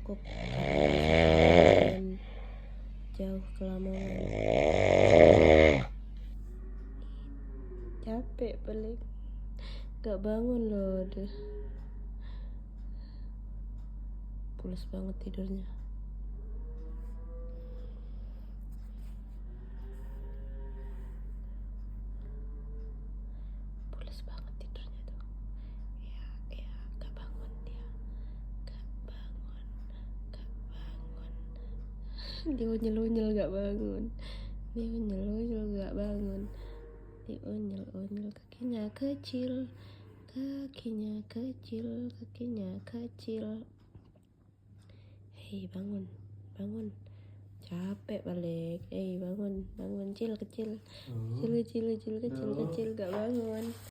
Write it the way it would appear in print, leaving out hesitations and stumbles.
cukup karena perjalanan jauh ke Lamongan. Capek balik, gak bangun loh, deh pules banget tidurnya. Pules banget tidurnya tuh. Ya, gak bangun dia. Gak bangun. Dia unyel-unyel gak bangun. Dia unyel-unyel gak bangun. Dia unyel-unyel kakinya kecil. Hei, bangun. Capek balik. Hei, bangun. Kecil. Gak bangun.